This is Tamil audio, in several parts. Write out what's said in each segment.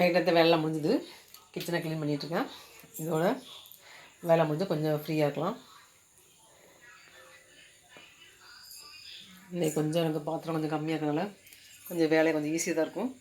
நைட்டத்தை வேலைலாம் முடிஞ்சுது. கிச்சனை க்ளீன் பண்ணிகிட்ருக்கேன். இதோட வேலை முடிஞ்சு கொஞ்சம் ஃப்ரீயாக இருக்கலாம். இன்றைக்கி கொஞ்சம் எனக்கு பாத்திரம் கொஞ்சம் கம்மியாக இருக்கனால கொஞ்சம் வேலை கொஞ்சம் ஈஸியாக தான் இருக்கும்.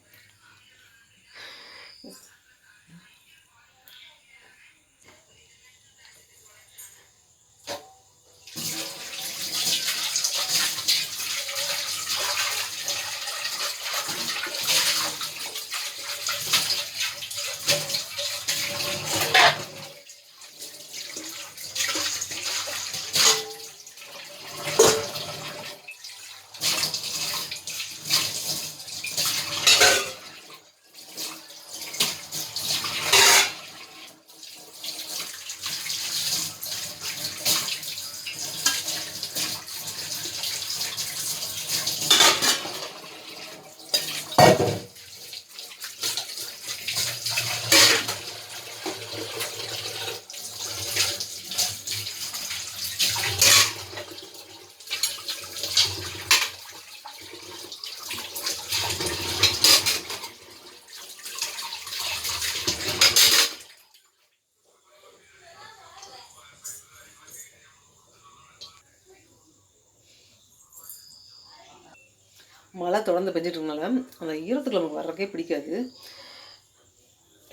மழை தொடர்ந்து பெஞ்சிட்ருக்கனால அந்த ஈரத்துக்கு நமக்கு வர்றதுக்கே பிடிக்காது.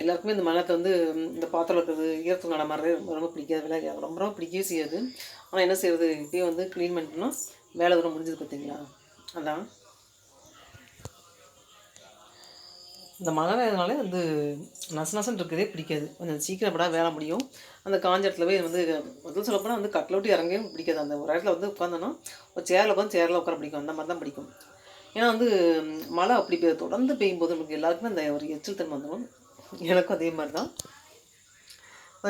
எல்லாருக்குமே இந்த மழை வந்து இந்த பாத்திரம் இருக்கிறது ஈரத்துக்கு நட மாதிரி ரொம்ப பிடிக்காது. வேலை ரொம்ப ரொம்ப பிடிக்கவே செய்யாது. ஆனால் என்ன செய்கிறது, இப்போயே வந்து க்ளீன் பண்ணிட்டோம்னா வேலை தூரம் முடிஞ்சது பார்த்தீங்களா. அதான் இந்த மழை நேரனாலே வந்து நசன்னு இருக்கிறதே பிடிக்காது. கொஞ்சம் சீக்கிரப்படா வேலை முடியும். அந்த காஞ்ச இடத்துல போய் வந்து முதல்ல சொல்லப்போனால் வந்து கட்டில் விட்டு இறங்கவே பிடிக்காது. அந்த ஒரு இடத்துல வந்து உட்காந்தோன்னா ஒரு சேரில் உட்கார பிடிக்கும். அந்த மாதிரி தான் பிடிக்கும். ஏன்னா வந்து மழை அப்படி தொடர்ந்து பெய்யும்போது நமக்கு எல்லாருக்குமே அந்த ஒரு எச்சில் தன்மை வந்துடும். எனக்கும் அதே மாதிரி தான்.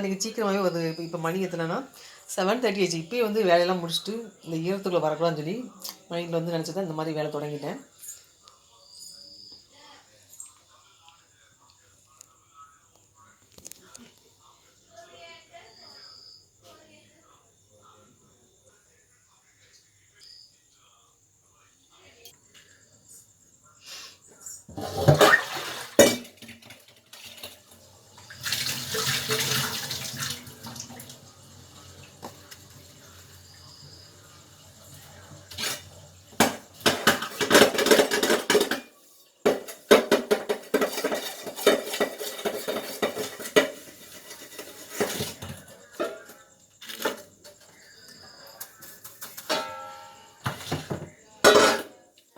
நீங்கள் சீக்கிரமாகவே வந்து இப்போ மணி எத்தனைன்னா 7:30 ஆச்சு. இப்போயே வந்து வேலையெல்லாம் முடிச்சுட்டு இந்த ஈரத்துக்குள்ளே வரக்கூடாதுன்னு சொல்லி மைண்டில் வந்து நினச்சி தான் இந்த மாதிரி வேலை தொடங்கிட்டேன்.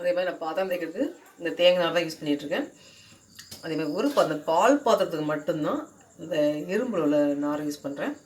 அதே மாதிரி நான் பாத்திரம் தேய்க்கிறது இந்த தேங்காய் நார் தான் யூஸ் பண்ணிகிட்ருக்கேன். அதேமாதிரி அந்த பால் பாத்திரத்துக்கு மட்டும்தான் இந்த இரும்புல உள்ள நார் யூஸ் பண்ணுறேன்.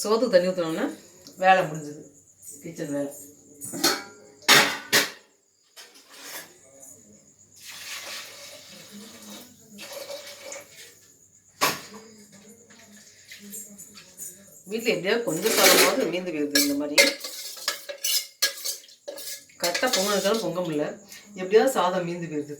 சோத்துக்கு தண்ணி ஊற்றினோன்னா வேலை முடிஞ்சுது, கிச்சன் வேலை. வீட்டில் எப்படியாவது கொஞ்சம் சாதமாவது மீந்து போயிருது. இந்த மாதிரி கரெக்டாக பொங்கல் எடுத்தாலும் பொங்க முடியல, எப்படியாவது சாதம் மீந்து போயிருது.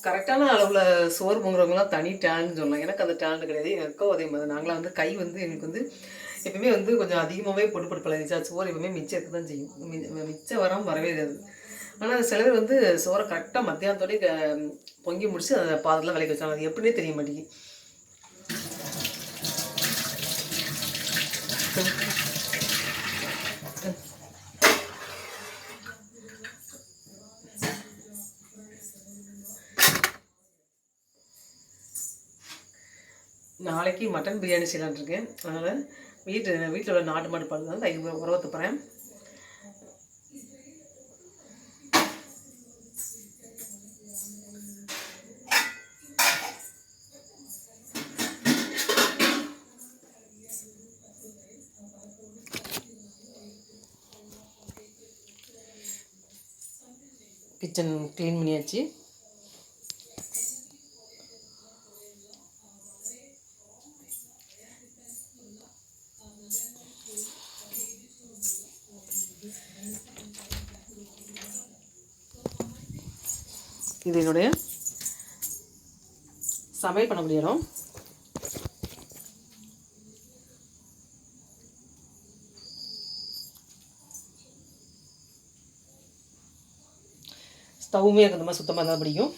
கரெக்டான அளவில் சோறு பொங்குறவங்களாம் தனி டேலண்ட்னு சொல்லலாம். எனக்கு அந்த டேலண்ட் கிடையாது. எங்கள் அக்காவும் அதே மாதிரி. நாங்களாம் வந்து கை வந்து எங்களுக்கு வந்து எப்பவுமே வந்து கொஞ்சம் அதிகமாகவே போட்டு பழகிச்சா, சோறு எப்பவுமே மிச்சம் இருக்க தான் செய்யும். மிச்சம் வராமல் வரவே இருக்காது. ஆனால் சில பேர் வந்து சோறை கரெக்டாக மத்தியானத்தோடய பொங்கி முடிச்சு அதை பாதத்தில் விலைக்கு வச்சாங்க. அது எப்படின்னே தெரிய மாட்டேங்குது. நாளைக்கு மட்டன் பிரியாணி செய்யலான் இருக்கேன். அதனால் வீட்டில் உள்ள நாட்டு மாட்டு பால் தான் தை உறவை துப்புறேன். கிச்சன் க்ளீன் பண்ணியாச்சு. இது என்னுடைய சமையல் பண்ணக்கூடிய இடம். ஸ்டவ்வுமே எனக்கு இந்த மாதிரி சுத்தமாக இருந்தால் பிடிக்கும்.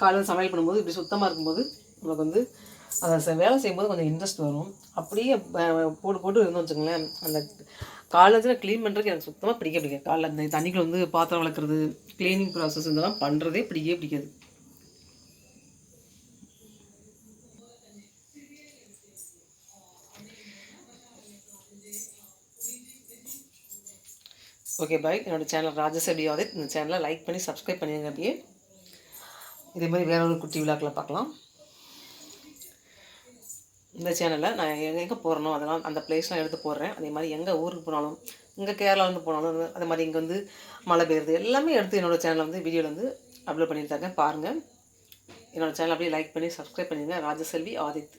காலையில் சமையல் பண்ணும்போது இப்படி சுத்தமாக இருக்கும்போது நமக்கு வந்து அதை வேலை செய்யும்போது கொஞ்சம் இன்ட்ரெஸ்ட் வரும். அப்படியே போட்டு இருந்தோம் வச்சுக்கோங்களேன், அந்த காலேஜில் க்ளீன் பண்ணுறதுக்கு எனக்கு சுத்தமாக பிடிக்காது. காலைல அந்த தண்ணிக்குள்ள வந்து பாத்திரம் வளர்க்குறது, க்ளீனிங் ப்ராசஸ் இதெல்லாம் பண்ணுறதே பிடிக்காது. Okay bye. என்னோடய சேனல் ராஜசேபி ஆதித். இந்த சேனலை லைக் பண்ணி சப்ஸ்கிரைப் பண்ணிடுங்க. அப்படியே இதே மாதிரி வேற ஒரு குட்டி விழாக்களை பார்க்கலாம். இந்த சேனலில் நான் எங்கே போகிறனோ அதெல்லாம் அந்த பிளேஸ்லாம் எடுத்து போடுறேன். அதே மாதிரி எங்கே ஊருக்கு போனாலும், இங்கே கேரளாவிலேருந்து போனாலும், அதே மாதிரி இங்கே வந்து மழை பெய்யுறது எல்லாமே எடுத்து என்னோடய சேனலில் வந்து வீடியோவில் வந்து அப்லோட் பண்ணியிருக்காங்க. பாருங்கள். என்னோடய சேனல் அப்படியே லைக் பண்ணி சப்ஸ்கிரைப் பண்ணிடுங்க. ராஜசெல்வி ஆதித்.